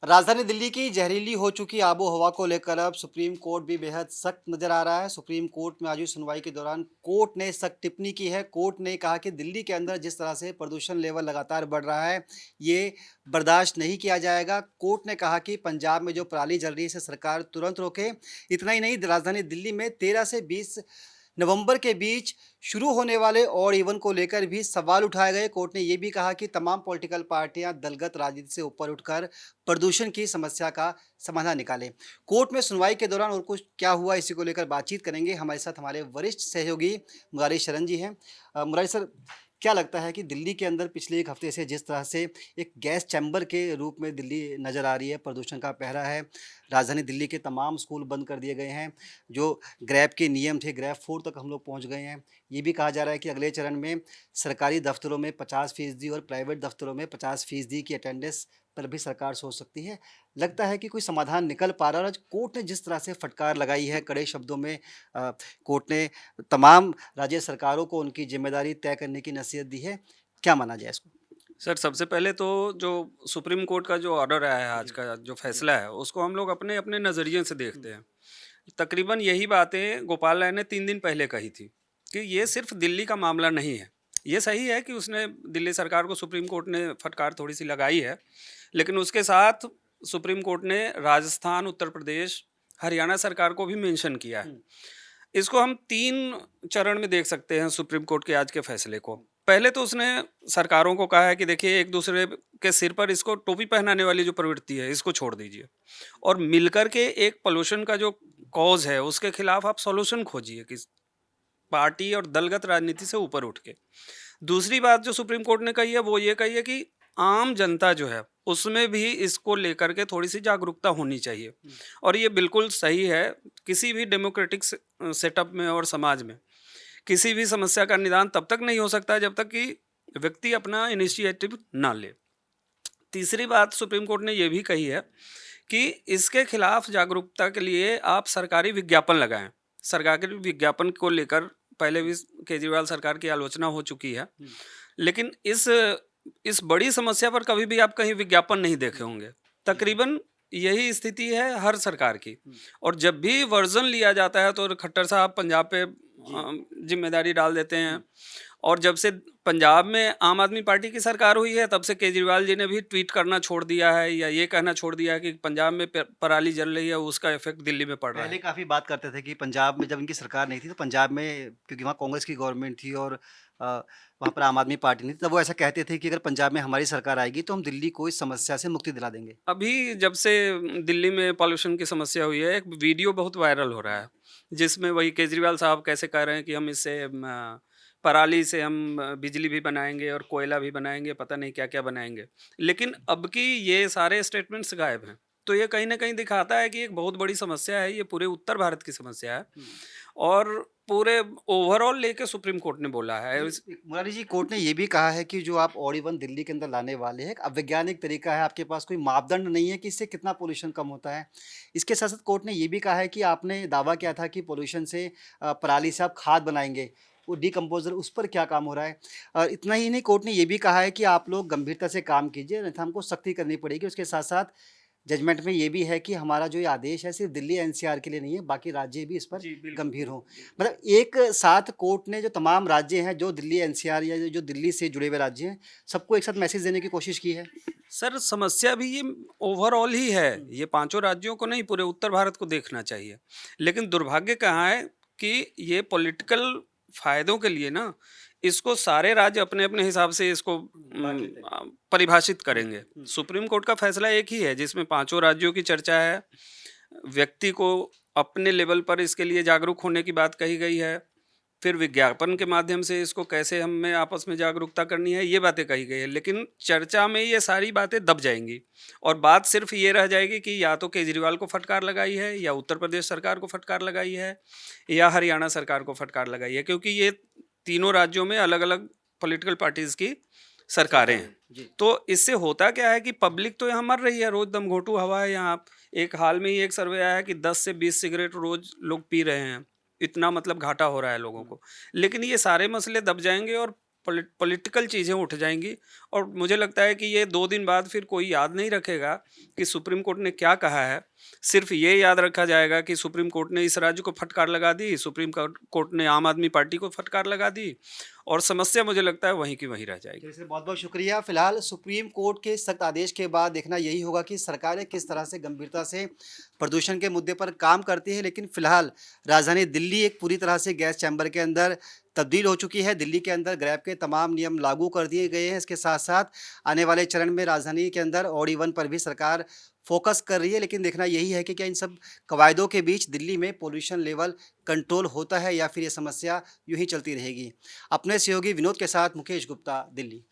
राजधानी दिल्ली की जहरीली हो चुकी आबो हवा को लेकर अब सुप्रीम कोर्ट भी बेहद सख्त नजर आ रहा है। सुप्रीम कोर्ट में आज हुई सुनवाई के दौरान कोर्ट ने सख्त टिप्पणी की है। कोर्ट ने कहा कि दिल्ली के अंदर जिस तरह से प्रदूषण लेवल लगातार बढ़ रहा है, ये बर्दाश्त नहीं किया जाएगा। कोर्ट ने कहा कि पंजाब में जो पराली जल रही है, इसे सरकार तुरंत रोके। इतना ही नहीं, राजधानी दिल्ली में 13 से 20 नवंबर के बीच शुरू होने वाले ऑड इवन को लेकर भी सवाल उठाए गए। कोर्ट ने यह भी कहा कि तमाम पॉलिटिकल पार्टियां दलगत राजनीति से ऊपर उठकर प्रदूषण की समस्या का समाधान निकालें। कोर्ट में सुनवाई के दौरान और कुछ क्या हुआ, इसी को लेकर बातचीत करेंगे। हमारे साथ हमारे वरिष्ठ सहयोगी मुरारी शरण जी हैं। मुरारी सर, क्या लगता है कि दिल्ली के अंदर पिछले एक हफ्ते से जिस तरह से एक गैस चैम्बर के रूप में दिल्ली नज़र आ रही है, प्रदूषण का पहरा है। राजधानी दिल्ली के तमाम स्कूल बंद कर दिए गए हैं। जो ग्रैब के नियम थे, ग्रैब 4 तक हम लोग पहुंच गए हैं। ये भी कहा जा रहा है कि अगले चरण में सरकारी दफ्तरों में 50% और प्राइवेट दफ्तरों में 50% की अटेंडेंस पर भी सरकार सोच सकती है। लगता है कि कोई समाधान निकल पा रहा है। और आज कोर्ट ने जिस तरह से फटकार लगाई है कड़े शब्दों में, कोर्ट ने तमाम राज्य सरकारों को उनकी जिम्मेदारी तय करने की नसीहत दी है। क्या माना जाए इसको? सर, सबसे पहले तो जो सुप्रीम कोर्ट का जो ऑर्डर आया है, आज जी। का जो जी। फैसला है, उसको हम लोग अपने अपने नज़रिए से हम्म। देखते हैं। तकरीबन यही बातें गोपाल राय ने 3 दिन पहले कही थी कि ये सिर्फ दिल्ली का मामला नहीं है। ये सही है कि उसने दिल्ली सरकार को सुप्रीम कोर्ट ने फटकार थोड़ी सी लगाई है, लेकिन उसके साथ सुप्रीम कोर्ट ने राजस्थान, उत्तर प्रदेश, हरियाणा सरकार को भी मेंशन किया है। हम्म। इसको हम 3 चरण में देख सकते हैं सुप्रीम कोर्ट के आज के फैसले को। पहले तो उसने सरकारों को कहा है कि देखिए, एक दूसरे के सिर पर इसको टोपी पहनाने वाली जो प्रवृत्ति है, इसको छोड़ दीजिए और मिलकर के एक पोल्यूशन का जो कॉज है, उसके खिलाफ आप सॉल्यूशन खोजिए, कि पार्टी और दलगत राजनीति से ऊपर उठ के। दूसरी बात जो सुप्रीम कोर्ट ने कही है, वो ये कही है कि आम जनता जो है, उसमें भी इसको लेकर के थोड़ी सी जागरूकता होनी चाहिए। हम्म। और ये बिल्कुल सही है। किसी भी डेमोक्रेटिक सेटअप में और समाज में किसी भी समस्या का निदान तब तक नहीं हो सकता जब तक कि व्यक्ति अपना इनिशिएटिव ना ले। तीसरी बात सुप्रीम कोर्ट ने यह भी कही है कि इसके खिलाफ जागरूकता के लिए आप सरकारी विज्ञापन लगाएं। सरकारी विज्ञापन को लेकर पहले भी केजरीवाल सरकार की आलोचना हो चुकी है, हम्म। लेकिन इस बड़ी समस्या पर कभी भी आप कहीं विज्ञापन नहीं देखे होंगे। तकरीबन यही स्थिति है हर सरकार की। हम्म। और जब भी वर्जन लिया जाता है तो खट्टर साहब पंजाब पे जी। जिम्मेदारी डाल देते हैं। हम्म। और जब से पंजाब में आम आदमी पार्टी की सरकार हुई है, तब से केजरीवाल जी ने भी ट्वीट करना छोड़ दिया है या ये कहना छोड़ दिया है कि पंजाब में पराली जल रही है, उसका इफेक्ट दिल्ली में पड़ रहा पहले है। काफ़ी बात करते थे कि पंजाब में जब इनकी सरकार नहीं थी, तो पंजाब में, क्योंकि वहाँ कांग्रेस की गवर्नमेंट थी और वहाँ पर आम आदमी पार्टी नहीं थी, तब वो ऐसा कहते थे कि अगर पंजाब में हमारी सरकार आएगी तो हम दिल्ली को इस समस्या से मुक्ति दिला देंगे। अभी जब से दिल्ली में पॉल्यूशन की समस्या हुई है, एक वीडियो बहुत वायरल हो रहा है, जिसमें वही केजरीवाल साहब कैसे कह रहे हैं कि हम इससे पराली से हम बिजली भी बनाएंगे और कोयला भी बनाएंगे, पता नहीं क्या क्या बनाएंगे। लेकिन अब की ये सारे स्टेटमेंट्स गायब हैं। तो ये कहीं ना कहीं दिखाता है कि एक बहुत बड़ी समस्या है, ये पूरे उत्तर भारत की समस्या है। हुँ। और पूरे ओवरऑल लेके सुप्रीम कोर्ट ने बोला है जी, एक मुरारी जी, कोर्ट ने ये भी कहा है कि जो आप ऑड इवन दिल्ली के अंदर लाने वाले हैं, एक अवैज्ञानिक तरीका है, आपके पास कोई मापदंड नहीं है कि इससे कितना पॉल्यूशन कम होता है। इसके साथ-साथ कोर्ट ने ये भी कहा है कि आपने दावा किया था कि पॉल्यूशन से पराली से आप खाद बनाएँगे, वो डिकम्पोज़र, उस पर क्या काम हो रहा है? इतना ही नहीं, कोर्ट ने ये भी कहा है कि आप लोग गंभीरता से काम कीजिए, अन्यथा हमको सख्ती करनी पड़ेगी। उसके साथ-साथ जजमेंट में ये भी है कि हमारा जो ये आदेश है सिर्फ दिल्ली एनसीआर के लिए नहीं है, बाकी राज्य भी इस पर जी बिल्कुल गंभीर हों। बिल्कुल बिल्कुल। मतलब एक साथ कोर्ट ने जो तमाम राज्य हैं, जो दिल्ली एनसीआर या जो दिल्ली से जुड़े हुए राज्य हैं, सबको एक साथ मैसेज देने की कोशिश की है। सर, समस्या भी ये ओवरऑल ही है। हुँ। ये पांचों राज्यों को नहीं, पूरे उत्तर भारत को देखना चाहिए। लेकिन दुर्भाग्य कहाँ है कि ये पॉलिटिकल फायदों के लिए ना, इसको सारे राज्य अपने अपने हिसाब से इसको बाँट लेते हैं। परिभाषित हुँ। करेंगे। हुँ। सुप्रीम कोर्ट का फैसला एक ही है जिसमें पांचों राज्यों की चर्चा है। व्यक्ति को अपने लेवल पर इसके लिए जागरूक होने की बात कही गई है। फिर विज्ञापन के माध्यम से इसको कैसे हमें आपस में जागरूकता करनी है, ये बातें कही गई है। लेकिन चर्चा में ये सारी बातें दब जाएंगी और बात सिर्फ ये रह जाएगी कि या तो केजरीवाल को फटकार लगाई है, या उत्तर प्रदेश सरकार को फटकार लगाई है, या हरियाणा सरकार को फटकार लगाई है, क्योंकि ये तीनों राज्यों में अलग अलग पॉलिटिकल पार्टीज की सरकारें सरकारें। हैं। जी। तो इससे होता क्या है कि पब्लिक तो यहाँ मर रही है, रोज दम घोटू हवा है यहाँ। एक हाल में ही एक सर्वे आया कि 10 से 20 सिगरेट रोज लोग पी रहे हैं। इतना मतलब घाटा हो रहा है लोगों हुँ। को। लेकिन ये सारे मसले दब जाएंगे और पॉलिटिकल चीज़ें उठ जाएंगी और मुझे लगता है कि ये 2 दिन बाद फिर कोई याद नहीं रखेगा कि सुप्रीम कोर्ट ने क्या कहा है। सिर्फ ये याद रखा जाएगा कि सुप्रीम कोर्ट ने इस राज्य को फटकार लगा दी, सुप्रीम कोर्ट ने आम आदमी पार्टी को फटकार लगा दी, और समस्या मुझे लगता है वहीं की वहीं रह जाएगी। चलिए सर, बहुत बहुत शुक्रिया। फिलहाल सुप्रीम कोर्ट के सख्त आदेश के बाद देखना यही होगा कि सरकारें किस तरह से गंभीरता से प्रदूषण के मुद्दे पर काम करती है। लेकिन फिलहाल राजधानी दिल्ली एक पूरी तरह से गैस चैम्बर के अंदर तब्दील हो चुकी है। दिल्ली के अंदर ग्रैब के तमाम नियम लागू कर दिए गए हैं। इसके साथ साथ आने वाले चरण में राजधानी के अंदर ऑड वन पर भी सरकार फोकस कर रही है। लेकिन देखना यही है कि क्या इन सब कवायदों के बीच दिल्ली में पोल्यूशन लेवल कंट्रोल होता है या फिर ये समस्या यूं ही चलती रहेगी। अपने सहयोगी विनोद के साथ मुकेश गुप्ता, दिल्ली।